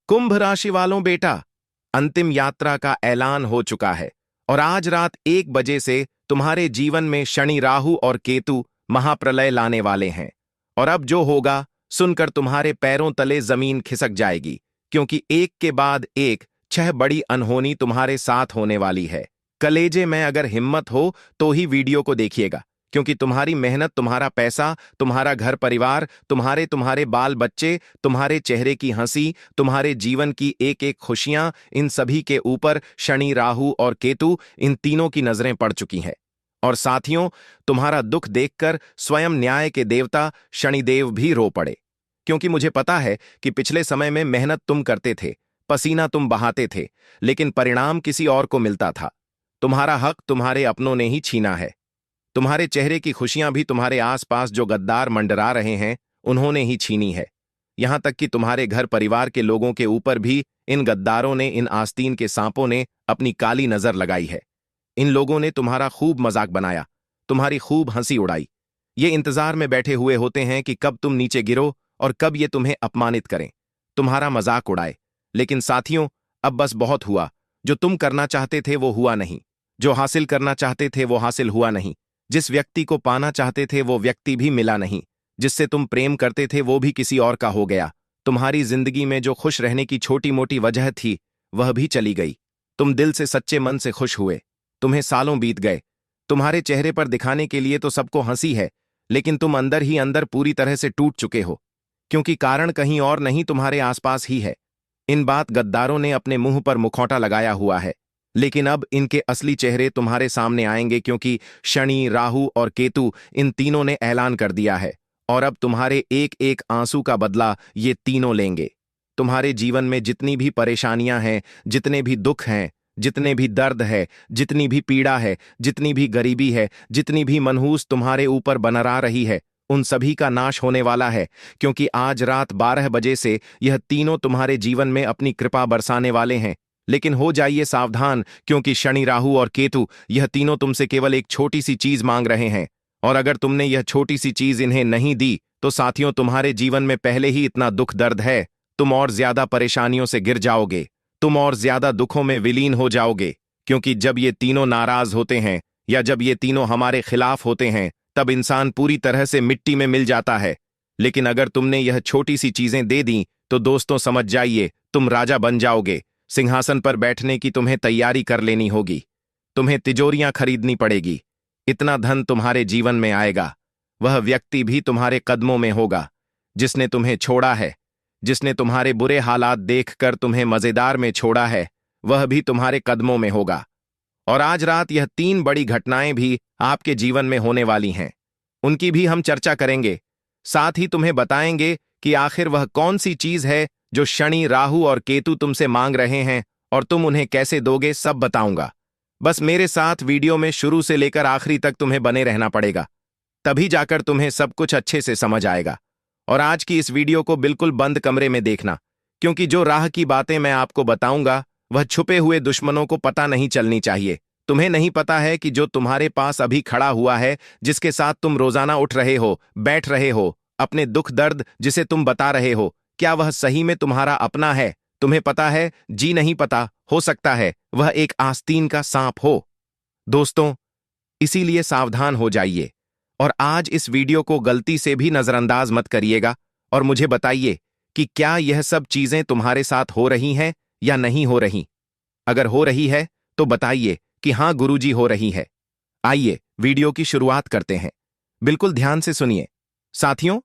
कुंभ राशि वालों बेटा, अंतिम यात्रा का ऐलान हो चुका है और आज रात 1 बजे से तुम्हारे जीवन में शनि, राहु और केतु महाप्रलय लाने वाले हैं। और अब जो होगा सुनकर तुम्हारे पैरों तले जमीन खिसक जाएगी, क्योंकि एक के बाद एक 6 बड़ी अनहोनी तुम्हारे साथ होने वाली है। कलेजे में अगर हिम्मत हो तो ही वीडियो को देखिएगा, क्योंकि तुम्हारी मेहनत, तुम्हारा पैसा, तुम्हारा घर परिवार, तुम्हारे तुम्हारे बाल बच्चे, तुम्हारे चेहरे की हंसी, तुम्हारे जीवन की एक एक खुशियां, इन सभी के ऊपर शनि, राहु और केतु, इन तीनों की नजरें पड़ चुकी हैं। और साथियों, तुम्हारा दुख देखकर स्वयं न्याय के देवता शनिदेव भी रो पड़े, क्योंकि मुझे पता है कि पिछले समय में मेहनत तुम करते थे, पसीना तुम बहाते थे, लेकिन परिणाम किसी और को मिलता था। तुम्हारा हक तुम्हारे अपनों ने ही छीना है। तुम्हारे चेहरे की खुशियां भी तुम्हारे आसपास जो गद्दार मंडरा रहे हैं, उन्होंने ही छीनी है। यहां तक कि तुम्हारे घर परिवार के लोगों के ऊपर भी इन गद्दारों ने, इन आस्तीन के सांपों ने अपनी काली नजर लगाई है। इन लोगों ने तुम्हारा खूब मजाक बनाया, तुम्हारी खूब हंसी उड़ाई। ये इंतजार में बैठे हुए होते हैं कि कब तुम नीचे गिरो और कब ये तुम्हें अपमानित करें, तुम्हारा मजाक उड़ाए। लेकिन साथियों, अब बस बहुत हुआ। जो तुम करना चाहते थे वो हुआ नहीं, जो हासिल करना चाहते थे वो हासिल हुआ नहीं, जिस व्यक्ति को पाना चाहते थे वो व्यक्ति भी मिला नहीं, जिससे तुम प्रेम करते थे वो भी किसी और का हो गया। तुम्हारी जिंदगी में जो खुश रहने की छोटी मोटी वजह थी वह भी चली गई। तुम दिल से सच्चे मन से खुश हुए, तुम्हें सालों बीत गए। तुम्हारे चेहरे पर दिखाने के लिए तो सबको हंसी है, लेकिन तुम अंदर ही अंदर पूरी तरह से टूट चुके हो, क्योंकि कारण कहीं और नहीं, तुम्हारे आसपास ही है। इन बात गद्दारों ने अपने मुंह पर मुखौटा लगाया हुआ है, लेकिन अब इनके असली चेहरे तुम्हारे सामने आएंगे, क्योंकि शनि, राहु और केतु, इन तीनों ने ऐलान कर दिया है। और अब तुम्हारे एक एक आंसू का बदला ये तीनों लेंगे। तुम्हारे जीवन में जितनी भी परेशानियां हैं, जितने भी दुख हैं, जितने भी दर्द है, जितनी भी पीड़ा है, जितनी भी गरीबी है, जितनी भी मनहूस तुम्हारे ऊपर बनरा रही है, उन सभी का नाश होने वाला है, क्योंकि आज रात 12 बजे से यह तीनों तुम्हारे जीवन में अपनी कृपा बरसाने वाले हैं। लेकिन हो जाइए सावधान, क्योंकि शनि, राहु और केतु, यह तीनों तुमसे केवल एक छोटी सी चीज मांग रहे हैं। और अगर तुमने यह छोटी सी चीज इन्हें नहीं दी तो साथियों, तुम्हारे जीवन में पहले ही इतना दुख दर्द है, तुम और ज्यादा परेशानियों से गिर जाओगे, तुम और ज्यादा दुखों में विलीन हो जाओगे। क्योंकि जब ये तीनों नाराज होते हैं या जब ये तीनों हमारे खिलाफ होते हैं, तब इंसान पूरी तरह से मिट्टी में मिल जाता है। लेकिन अगर तुमने यह छोटी सी चीजें दे दी तो दोस्तों, समझ जाइए, तुम राजा बन जाओगे। सिंहासन पर बैठने की तुम्हें तैयारी कर लेनी होगी, तुम्हें तिजोरियां खरीदनी पड़ेगी। इतना धन तुम्हारे जीवन में आएगा, वह व्यक्ति भी तुम्हारे कदमों में होगा जिसने तुम्हें छोड़ा है, जिसने तुम्हारे बुरे हालात देखकर तुम्हें मजेदार में छोड़ा है, वह भी तुम्हारे कदमों में होगा। और आज रात यह 3 बड़ी घटनाएं भी आपके जीवन में होने वाली हैं, उनकी भी हम चर्चा करेंगे। साथ ही तुम्हें बताएंगे कि आखिर वह कौन सी चीज है जो शनि, राहु और केतु तुमसे मांग रहे हैं और तुम उन्हें कैसे दोगे, सब बताऊंगा। बस मेरे साथ वीडियो में शुरू से लेकर आखिरी तक तुम्हें बने रहना पड़ेगा, तभी जाकर तुम्हें सब कुछ अच्छे से समझ आएगा। और आज की इस वीडियो को बिल्कुल बंद कमरे में देखना, क्योंकि जो राह की बातें मैं आपको बताऊंगा वह छुपे हुए दुश्मनों को पता नहीं चलनी चाहिए। तुम्हें नहीं पता है कि जो तुम्हारे पास अभी खड़ा हुआ है, जिसके साथ तुम रोजाना उठ रहे हो, बैठ रहे हो, अपने दुख दर्द जिसे तुम बता रहे हो, क्या वह सही में तुम्हारा अपना है? तुम्हें पता है? जी नहीं पता, हो सकता है वह एक आस्तीन का सांप हो। दोस्तों, इसीलिए सावधान हो जाइए और आज इस वीडियो को गलती से भी नजरअंदाज मत करिएगा और मुझे बताइए कि क्या यह सब चीजें तुम्हारे साथ हो रही हैं या नहीं हो रही। अगर हो रही है तो बताइए कि हाँ गुरुजी, हो रही है। आइए वीडियो की शुरुआत करते हैं। बिल्कुल ध्यान से सुनिए। साथियों,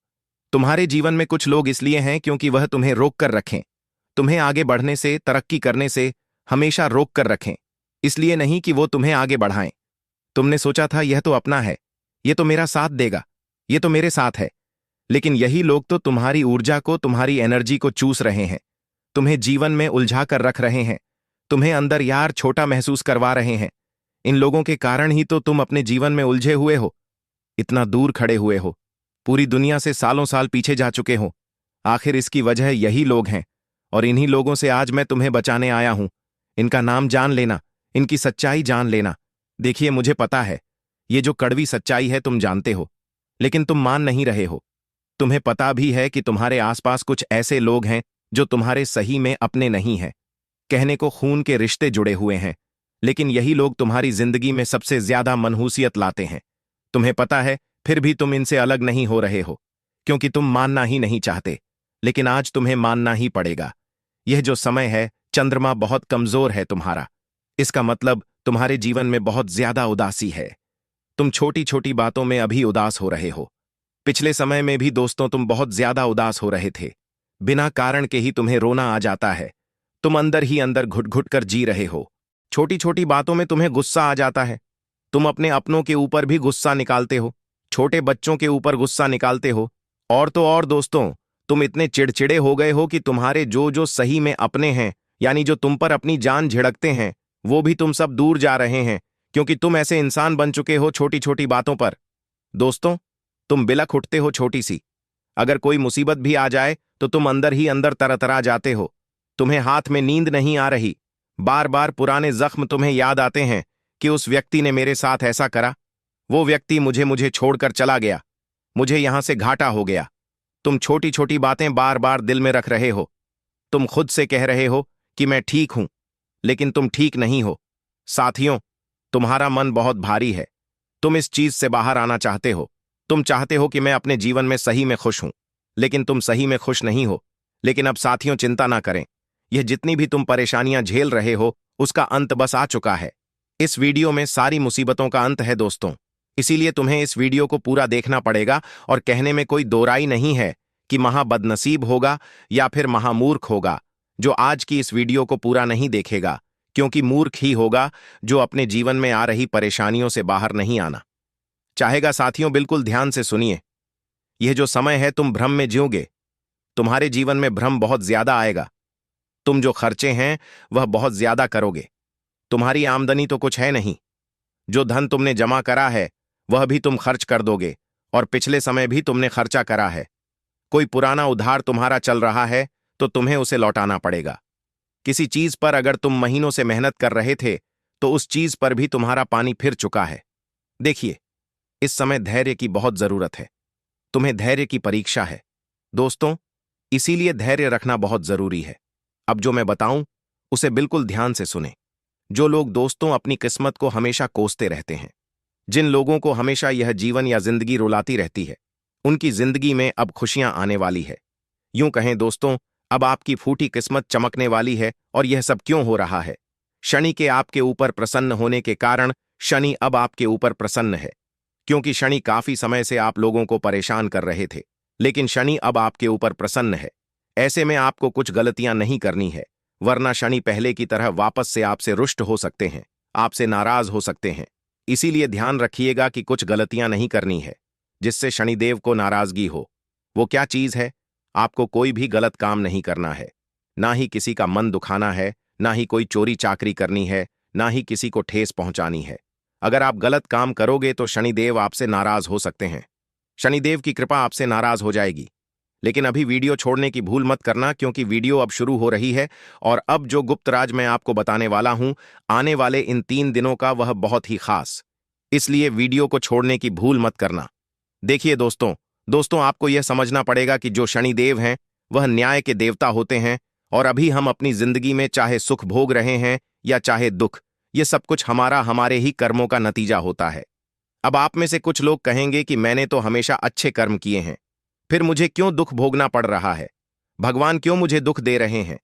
तुम्हारे जीवन में कुछ लोग इसलिए हैं क्योंकि वह तुम्हें रोक कर रखें, तुम्हें आगे बढ़ने से, तरक्की करने से हमेशा रोक कर रखें। इसलिए नहीं कि वो तुम्हें आगे बढ़ाएं। तुमने सोचा था यह तो अपना है, ये तो मेरा साथ देगा, ये तो मेरे साथ है, लेकिन यही लोग तो तुम्हारी ऊर्जा को, तुम्हारी एनर्जी को चूस रहे हैं, तुम्हें जीवन में उलझा कर रख रहे हैं, तुम्हें अंदर यार छोटा महसूस करवा रहे हैं। इन लोगों के कारण ही तो तुम अपने जीवन में उलझे हुए हो, इतना दूर खड़े हुए हो, पूरी दुनिया से सालों साल पीछे जा चुके हो। आखिर इसकी वजह यही लोग हैं और इन्हीं लोगों से आज मैं तुम्हें बचाने आया हूं। इनका नाम जान लेना, इनकी सच्चाई जान लेना। देखिए, मुझे पता है ये जो कड़वी सच्चाई है तुम जानते हो, लेकिन तुम मान नहीं रहे हो। तुम्हें पता भी है कि तुम्हारे आसपास कुछ ऐसे लोग हैं जो तुम्हारे सही में अपने नहीं हैं। कहने को खून के रिश्ते जुड़े हुए हैं, लेकिन यही लोग तुम्हारी जिंदगी में सबसे ज्यादा मनहूसियत लाते हैं। तुम्हें पता है, फिर भी तुम इनसे अलग नहीं हो रहे हो, क्योंकि तुम मानना ही नहीं चाहते। लेकिन आज तुम्हें मानना ही पड़ेगा। यह जो समय है, चंद्रमा बहुत कमजोर है तुम्हारा। इसका मतलब तुम्हारे जीवन में बहुत ज्यादा उदासी है। तुम छोटी छोटी बातों में अभी उदास हो रहे हो। पिछले समय में भी दोस्तों तुम बहुत ज्यादा उदास हो रहे थे। बिना कारण के ही तुम्हें रोना आ जाता है। तुम अंदर ही अंदर घुट घुट कर जी रहे हो। छोटी छोटी बातों में तुम्हें गुस्सा आ जाता है। तुम अपने अपनों के ऊपर भी गुस्सा निकालते हो, छोटे बच्चों के ऊपर गुस्सा निकालते हो। और तो और दोस्तों, तुम इतने चिड़चिड़े हो गए हो कि तुम्हारे जो जो सही में अपने हैं, यानी जो तुम पर अपनी जान झिड़कते हैं, वो भी तुम सब दूर जा रहे हैं, क्योंकि तुम ऐसे इंसान बन चुके हो छोटी छोटी बातों पर। दोस्तों, तुम बिलख उठते हो छोटी सी। अगर कोई मुसीबत भी आ जाए तो तुम अंदर ही अंदर तरतरा जाते हो। तुम्हें हाथ में नींद नहीं आ रही। बार बार पुराने जख्म तुम्हें याद आते हैं कि उस व्यक्ति ने मेरे साथ ऐसा करा, वो व्यक्ति मुझे मुझे छोड़कर चला गया, मुझे यहां से घाटा हो गया। तुम छोटी छोटी बातें बार बार दिल में रख रहे हो। तुम खुद से कह रहे हो कि मैं ठीक हूं, लेकिन तुम ठीक नहीं हो। साथियों, तुम्हारा मन बहुत भारी है। तुम इस चीज से बाहर आना चाहते हो। तुम चाहते हो कि मैं अपने जीवन में सही में खुश हूं, लेकिन तुम सही में खुश नहीं हो। लेकिन अब साथियों, चिंता ना करें। यह जितनी भी तुम परेशानियां झेल रहे हो, उसका अंत बस आ चुका है। इस वीडियो में सारी मुसीबतों का अंत है दोस्तों। इसीलिए तुम्हें इस वीडियो को पूरा देखना पड़ेगा। और कहने में कोई दो राय नहीं है कि महाबदनसीब होगा या फिर महामूर्ख होगा जो आज की इस वीडियो को पूरा नहीं देखेगा, क्योंकि मूर्ख ही होगा जो अपने जीवन में आ रही परेशानियों से बाहर नहीं आना चाहेगा। साथियों, बिल्कुल ध्यान से सुनिए। यह जो समय है, तुम भ्रम में जियोगे। तुम्हारे जीवन में भ्रम बहुत ज्यादा आएगा। तुम जो खर्चे हैं वह बहुत ज्यादा करोगे। तुम्हारी आमदनी तो कुछ है नहीं। जो धन तुमने जमा करा है वह भी तुम खर्च कर दोगे, और पिछले समय भी तुमने खर्चा करा है। कोई पुराना उधार तुम्हारा चल रहा है तो तुम्हें उसे लौटाना पड़ेगा। किसी चीज पर अगर तुम महीनों से मेहनत कर रहे थे तो उस चीज पर भी तुम्हारा पानी फिर चुका है। देखिए, इस समय धैर्य की बहुत जरूरत है। तुम्हें धैर्य की परीक्षा है दोस्तों, इसीलिए धैर्य रखना बहुत जरूरी है। अब जो मैं बताऊं उसे बिल्कुल ध्यान से सुने। जो लोग दोस्तों अपनी किस्मत को हमेशा कोसते रहते हैं, जिन लोगों को हमेशा यह जीवन या जिंदगी रुलाती रहती है, उनकी जिंदगी में अब खुशियां आने वाली है। यूं कहें दोस्तों, अब आपकी फूटी किस्मत चमकने वाली है। और यह सब क्यों हो रहा है? शनि के आपके ऊपर प्रसन्न होने के कारण शनि अब आपके ऊपर प्रसन्न है। क्योंकि शनि काफी समय से आप लोगों को परेशान कर रहे थे, लेकिन शनि अब आपके ऊपर प्रसन्न है। ऐसे में आपको कुछ गलतियां नहीं करनी है, वरना शनि पहले की तरह वापस से आपसे रुष्ट हो सकते हैं, आपसे नाराज हो सकते हैं। इसीलिए ध्यान रखिएगा कि कुछ गलतियां नहीं करनी है जिससे शनिदेव को नाराजगी हो। वो क्या चीज है? आपको कोई भी गलत काम नहीं करना है, ना ही किसी का मन दुखाना है, ना ही कोई चोरी चाकरी करनी है, ना ही किसी को ठेस पहुंचानी है। अगर आप गलत काम करोगे तो शनिदेव आपसे नाराज हो सकते हैं। शनिदेव की कृपा आपसे नाराज हो जाएगी। लेकिन अभी वीडियो छोड़ने की भूल मत करना, क्योंकि वीडियो अब शुरू हो रही है। और अब जो गुप्त राज मैं आपको बताने वाला हूं आने वाले इन 3 दिनों का, वह बहुत ही खास। इसलिए वीडियो को छोड़ने की भूल मत करना। देखिए दोस्तों, आपको यह समझना पड़ेगा कि जो शनिदेव हैं वह न्याय के देवता होते हैं। और अभी हम अपनी जिंदगी में चाहे सुख भोग रहे हैं या चाहे दुख, ये सब कुछ हमारे ही कर्मों का नतीजा होता है। अब आप में से कुछ लोग कहेंगे कि मैंने तो हमेशा अच्छे कर्म किए हैं, फिर मुझे क्यों दुख भोगना पड़ रहा है? भगवान क्यों मुझे दुख दे रहे हैं?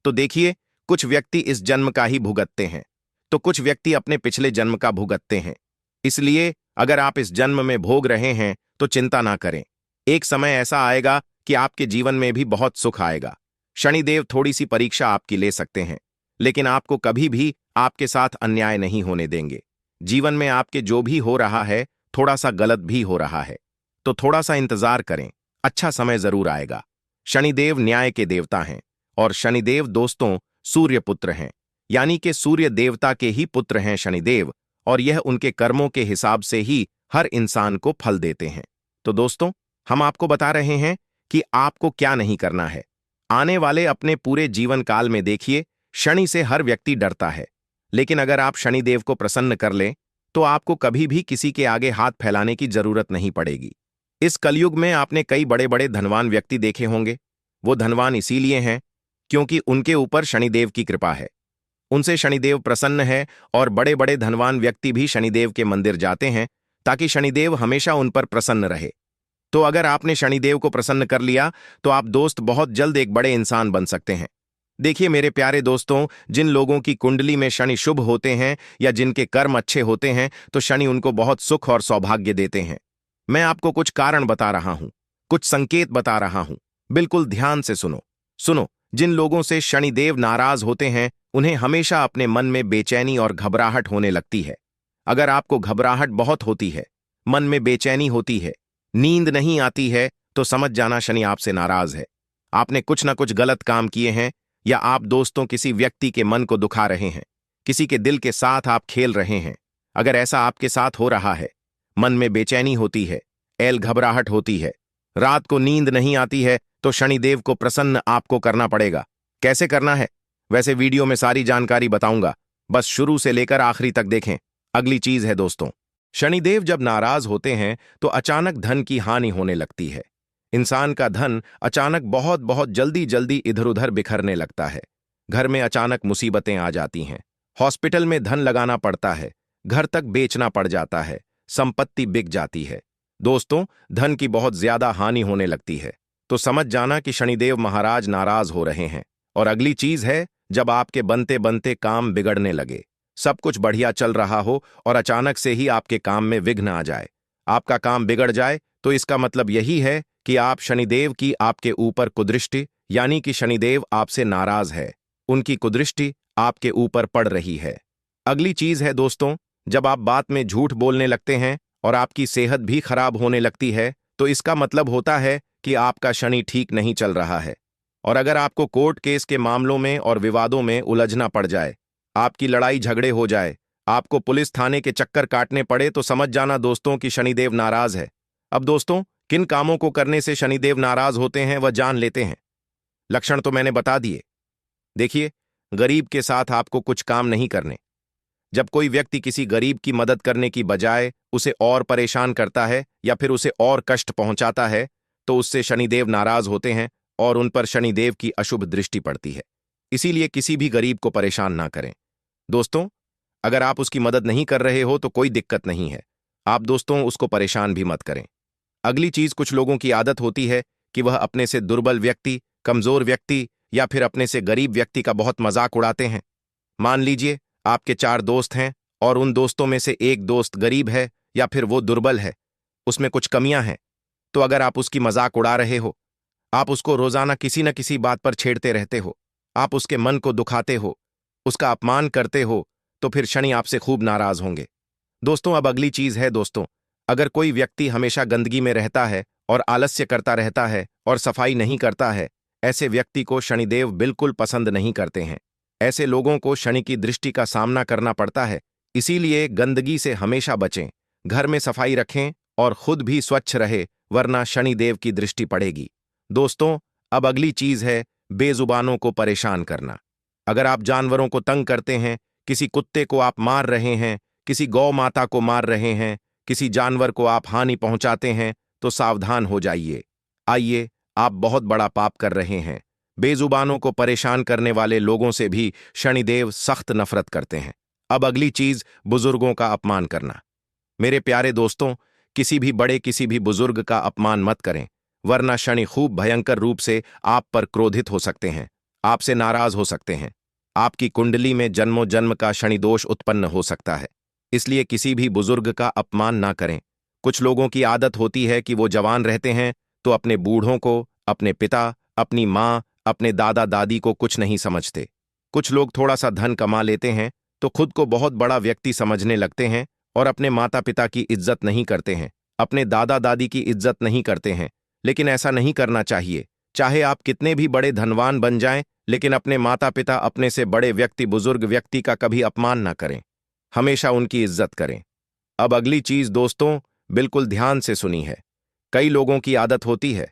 तो देखिए, कुछ व्यक्ति इस जन्म का ही भुगतते हैं, तो कुछ व्यक्ति अपने पिछले जन्म का भुगतते हैं। इसलिए अगर आप इस जन्म में भोग रहे हैं तो चिंता ना करें। एक समय ऐसा आएगा कि आपके जीवन में भी बहुत सुख आएगा। शनिदेव थोड़ी सी परीक्षा आपकी ले सकते हैं, लेकिन आपको कभी भी आपके साथ अन्याय नहीं होने देंगे। जीवन में आपके जो भी हो रहा है, थोड़ा सा गलत भी हो रहा है, तो थोड़ा सा इंतजार करें, अच्छा समय जरूर आएगा। शनिदेव न्याय के देवता हैं, और शनिदेव दोस्तों सूर्य पुत्र हैं, यानी कि सूर्य देवता के ही पुत्र हैं शनिदेव। और यह उनके कर्मों के हिसाब से ही हर इंसान को फल देते हैं। तो दोस्तों, हम आपको बता रहे हैं कि आपको क्या नहीं करना है। आने वाले अपने पूरे जीवन काल में देखिए, शनि से हर व्यक्ति डरता है, लेकिन अगर आप शनिदेव को प्रसन्न कर लें तो आपको कभी भी किसी के आगे हाथ फैलाने की जरूरत नहीं पड़ेगी। इस कलयुग में आपने कई बड़े बड़े धनवान व्यक्ति देखे होंगे। वो धनवान इसीलिए हैं क्योंकि उनके ऊपर शनिदेव की कृपा है। उनसे शनिदेव प्रसन्न है और बड़े बड़े धनवान व्यक्ति भी शनिदेव के मंदिर जाते हैं ताकि शनिदेव हमेशा उन पर प्रसन्न रहे। तो अगर आपने शनिदेव को प्रसन्न कर लिया तो आप दोस्त बहुत जल्द एक बड़े इंसान बन सकते हैं। देखिए मेरे प्यारे दोस्तों, जिन लोगों की कुंडली में शनि शुभ होते हैं या जिनके कर्म अच्छे होते हैं तो शनि उनको बहुत सुख और सौभाग्य देते हैं। मैं आपको कुछ कारण बता रहा हूं, कुछ संकेत बता रहा हूं। बिल्कुल ध्यान से सुनो। सुनो, जिन लोगों से शनिदेव नाराज होते हैं उन्हें हमेशा अपने मन में बेचैनी और घबराहट होने लगती है। अगर आपको घबराहट बहुत होती है, मन में बेचैनी होती है, नींद नहीं आती है, तो समझ जाना शनि आपसे नाराज है। आपने कुछ ना कुछ गलत काम किए हैं या आप दोस्तों किसी व्यक्ति के मन को दुखा रहे हैं, किसी के दिल के साथ आप खेल रहे हैं। अगर ऐसा आपके साथ हो रहा है, मन में बेचैनी होती है, घबराहट होती है, रात को नींद नहीं आती है, तो शनिदेव को प्रसन्न आपको करना पड़ेगा। कैसे करना है? वैसे वीडियो में सारी जानकारी बताऊंगा, बस शुरू से लेकर आखिरी तक देखें। अगली चीज है दोस्तों, शनिदेव जब नाराज होते हैं तो अचानक धन की हानि होने लगती है। इंसान का धन अचानक बहुत बहुत जल्दी जल्दी इधर उधर बिखरने लगता है। घर में अचानक मुसीबतें आ जाती हैं, हॉस्पिटल में धन लगाना पड़ता है, घर तक बेचना पड़ जाता है, संपत्ति बिक जाती है। दोस्तों, धन की बहुत ज्यादा हानि होने लगती है, तो समझ जाना कि शनिदेव महाराज नाराज हो रहे हैं। और अगली चीज है, जब आपके बनते बनते काम बिगड़ने लगे, सब कुछ बढ़िया चल रहा हो और अचानक से ही आपके काम में विघ्न आ जाए, आपका काम बिगड़ जाए, तो इसका मतलब यही है कि आप शनिदेव की आपके ऊपर कुदृष्टि, यानी कि शनिदेव आपसे नाराज है, उनकी कुदृष्टि आपके ऊपर पड़ रही है। अगली चीज है दोस्तों, जब आप बात में झूठ बोलने लगते हैं और आपकी सेहत भी खराब होने लगती है, तो इसका मतलब होता है कि आपका शनि ठीक नहीं चल रहा है। और अगर आपको कोर्ट केस के मामलों में और विवादों में उलझना पड़ जाए, आपकी लड़ाई झगड़े हो जाए, आपको पुलिस थाने के चक्कर काटने पड़े, तो समझ जाना दोस्तों कि शनिदेव नाराज है। अब दोस्तों, किन कामों को करने से शनिदेव नाराज होते हैं वह जान लेते हैं। लक्षण तो मैंने बता दिए। देखिए, गरीब के साथ आपको कुछ काम नहीं करने। जब कोई व्यक्ति किसी गरीब की मदद करने की बजाय उसे और परेशान करता है या फिर उसे और कष्ट पहुंचाता है, तो उससे शनिदेव नाराज होते हैं और उन पर शनिदेव की अशुभ दृष्टि पड़ती है। इसीलिए किसी भी गरीब को परेशान ना करें। दोस्तों, अगर आप उसकी मदद नहीं कर रहे हो तो कोई दिक्कत नहीं है, आप दोस्तों उसको परेशान भी मत करें। अगली चीज, कुछ लोगों की आदत होती है कि वह अपने से दुर्बल व्यक्ति, कमजोर व्यक्ति या फिर अपने से गरीब व्यक्ति का बहुत मजाक उड़ाते हैं। मान लीजिए आपके 4 दोस्त हैं और उन दोस्तों में से एक दोस्त गरीब है या फिर वो दुर्बल है, उसमें कुछ कमियां हैं, तो अगर आप उसकी मजाक उड़ा रहे हो, आप उसको रोजाना किसी न किसी बात पर छेड़ते रहते हो, आप उसके मन को दुखाते हो, उसका अपमान करते हो, तो फिर शनि आपसे खूब नाराज होंगे। दोस्तों, अब अगली चीज है दोस्तों, अगर कोई व्यक्ति हमेशा गंदगी में रहता है और आलस्य करता रहता है और सफाई नहीं करता है, ऐसे व्यक्ति को शनिदेव बिल्कुल पसंद नहीं करते हैं। ऐसे लोगों को शनि की दृष्टि का सामना करना पड़ता है। इसीलिए गंदगी से हमेशा बचें, घर में सफाई रखें और खुद भी स्वच्छ रहे, वरना शनिदेव की दृष्टि पड़ेगी। दोस्तों, अब अगली चीज है बेजुबानों को परेशान करना। अगर आप जानवरों को तंग करते हैं, किसी कुत्ते को आप मार रहे हैं, किसी गौ माता को मार रहे हैं, किसी जानवर को आप हानि पहुंचाते हैं, तो सावधान हो जाइए। आइए, आप बहुत बड़ा पाप कर रहे हैं। बेजुबानों को परेशान करने वाले लोगों से भी शनिदेव सख्त नफरत करते हैं। अब अगली चीज, बुजुर्गों का अपमान करना। मेरे प्यारे दोस्तों, किसी भी बड़े, किसी भी बुजुर्ग का अपमान मत करें, वरना शनि खूब भयंकर रूप से आप पर क्रोधित हो सकते हैं, आपसे नाराज हो सकते हैं। आपकी कुंडली में जन्मों जन्म का शनि दोष उत्पन्न हो सकता है। इसलिए किसी भी बुजुर्ग का अपमान ना करें। कुछ लोगों की आदत होती है कि वो जवान रहते हैं तो अपने बूढ़ों को, अपने पिता, अपनी माँ, अपने दादा दादी को कुछ नहीं समझते। कुछ लोग थोड़ा सा धन कमा लेते हैं तो खुद को बहुत बड़ा व्यक्ति समझने लगते हैं और अपने माता पिता की इज्जत नहीं करते हैं, अपने दादा दादी की इज्जत नहीं करते हैं। लेकिन ऐसा नहीं करना चाहिए। चाहे आप कितने भी बड़े धनवान बन जाएं, लेकिन अपने माता पिता, अपने से बड़े व्यक्ति, बुजुर्ग व्यक्ति का कभी अपमान ना करें, हमेशा उनकी इज्जत करें। अब अगली चीज दोस्तों, बिल्कुल ध्यान से सुनी है। कई लोगों की आदत होती है,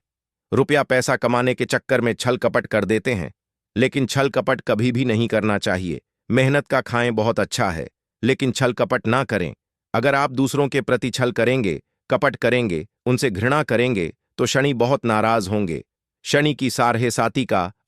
रुपया पैसा कमाने के चक्कर में छल कपट कर देते हैं, लेकिन छल कपट कभी भी नहीं करना चाहिए। मेहनत का खाएं बहुत अच्छा है, लेकिन छल कपट ना करें। अगर आप दूसरों के प्रति छल करेंगे, कपट करेंगे, उनसे घृणा करेंगे, तो शनि बहुत नाराज होंगे। शनि की सारहे साती का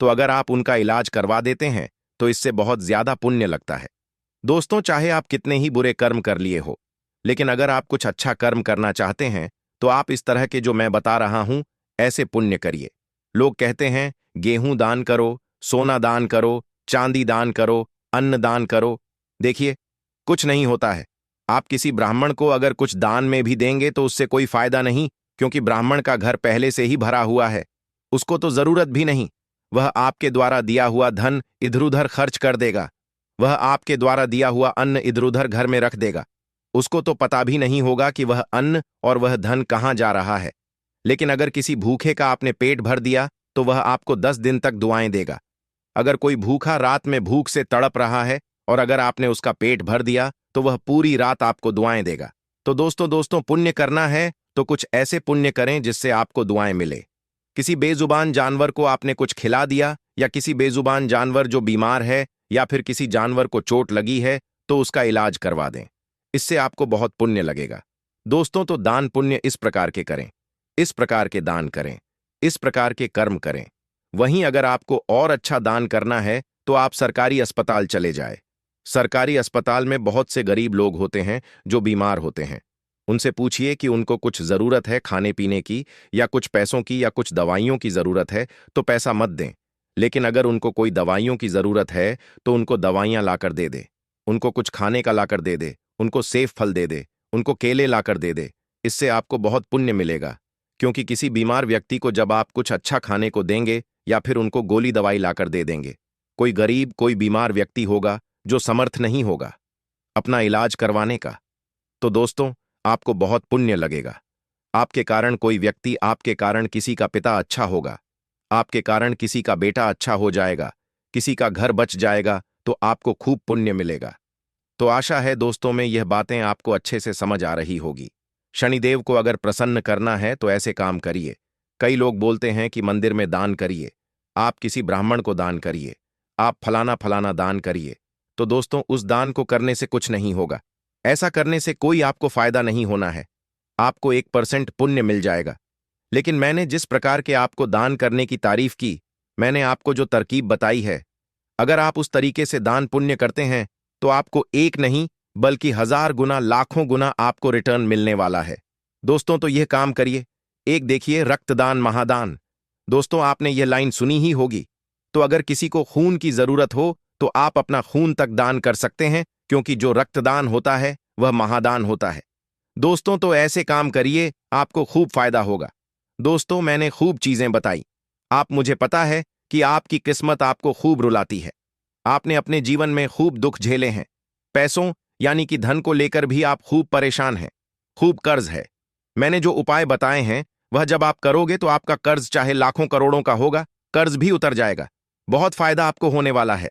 तो अगर आप उनका इलाज करवा देते हैं तो इससे बहुत ज्यादा पुण्य लगता है। दोस्तों, चाहे आप कितने ही बुरे कर्म कर लिए हो, लेकिन अगर आप कुछ अच्छा कर्म करना चाहते हैं तो आप इस तरह के जो मैं बता रहा हूं ऐसे पुण्य करिए। लोग कहते हैं गेहूं दान करो, सोना दान करो, चांदी दान करो, अन्न दान करो। देखिए, कुछ नहीं होता है। आप किसी ब्राह्मण को अगर कुछ दान में भी देंगे तो उससे कोई फायदा नहीं, क्योंकि ब्राह्मण का घर पहले से ही भरा हुआ है। उसको तो जरूरत भी नहीं। वह आपके द्वारा दिया हुआ धन इधर उधर खर्च कर देगा। वह आपके द्वारा दिया हुआ अन्न इधर उधर घर में रख देगा। उसको तो पता भी नहीं होगा कि वह अन्न और वह धन कहाँ जा रहा है। लेकिन अगर किसी भूखे का आपने पेट भर दिया तो वह आपको 10 दिन तक दुआएं देगा। अगर कोई भूखा रात में भूख से तड़प रहा है और अगर आपने उसका पेट भर दिया तो वह पूरी रात आपको दुआएं देगा। तो दोस्तों पुण्य करना है तो कुछ ऐसे पुण्य करें जिससे आपको दुआएं मिले। किसी बेजुबान जानवर को आपने कुछ खिला दिया, या किसी बेजुबान जानवर जो बीमार है, या फिर किसी जानवर को चोट लगी है तो उसका इलाज करवा दें। इससे आपको बहुत पुण्य लगेगा। दोस्तों, तो दान पुण्य इस प्रकार के करें, इस प्रकार के दान करें, इस प्रकार के कर्म करें। वहीं अगर आपको और अच्छा दान करना है तो आप सरकारी अस्पताल चले जाए। सरकारी अस्पताल में बहुत से गरीब लोग होते हैं जो बीमार होते हैं। उनसे पूछिए कि उनको कुछ जरूरत है खाने पीने की, या कुछ पैसों की, या कुछ दवाइयों की जरूरत है तो पैसा मत दें। लेकिन अगर उनको कोई दवाइयों की जरूरत है तो उनको दवाइयां लाकर दे दे, उनको कुछ खाने का लाकर दे दे, उनको सेब फल दे दे, उनको केले लाकर दे दे। इससे आपको बहुत पुण्य मिलेगा, क्योंकि किसी बीमार व्यक्ति को जब आप कुछ अच्छा खाने को देंगे या फिर उनको गोली दवाई लाकर दे देंगे, कोई गरीब कोई बीमार व्यक्ति होगा जो समर्थ नहीं होगा अपना इलाज करवाने का, तो दोस्तों आपको बहुत पुण्य लगेगा। आपके कारण कोई व्यक्ति, आपके कारण किसी का पिता अच्छा होगा, आपके कारण किसी का बेटा अच्छा हो जाएगा, किसी का घर बच जाएगा, तो आपको खूब पुण्य मिलेगा। तो आशा है दोस्तों में यह बातें आपको अच्छे से समझ आ रही होगी। शनिदेव को अगर प्रसन्न करना है तो ऐसे काम करिए। कई लोग बोलते हैं कि मंदिर में दान करिए, आप किसी ब्राह्मण को दान करिए, आप फलाना फलाना दान करिए। तो दोस्तों, उस दान को करने से कुछ नहीं होगा। ऐसा करने से कोई आपको फायदा नहीं होना है। आपको 1% पुण्य मिल जाएगा। लेकिन मैंने जिस प्रकार के आपको दान करने की तारीफ की, मैंने आपको जो तरकीब बताई है, अगर आप उस तरीके से दान पुण्य करते हैं तो आपको एक नहीं बल्कि 1000 गुना, लाखों गुना आपको रिटर्न मिलने वाला है। दोस्तों, तो यह काम करिए। एक देखिए, रक्तदान महादान। दोस्तों, आपने यह लाइन सुनी ही होगी। तो अगर किसी को खून की जरूरत हो तो आप अपना खून तक दान कर सकते हैं, क्योंकि जो रक्तदान होता है वह महादान होता है। दोस्तों, तो ऐसे काम करिए, आपको खूब फायदा होगा। दोस्तों, मैंने खूब चीजें बताई। आप, मुझे पता है कि आपकी किस्मत आपको खूब रुलाती है। आपने अपने जीवन में खूब दुख झेले हैं। पैसों यानी कि धन को लेकर भी आप खूब परेशान हैं, खूब कर्ज है। मैंने जो उपाय बताए हैं वह जब आप करोगे तो आपका कर्ज चाहे लाखों करोड़ों का होगा, कर्ज भी उतर जाएगा। बहुत फायदा आपको होने वाला है।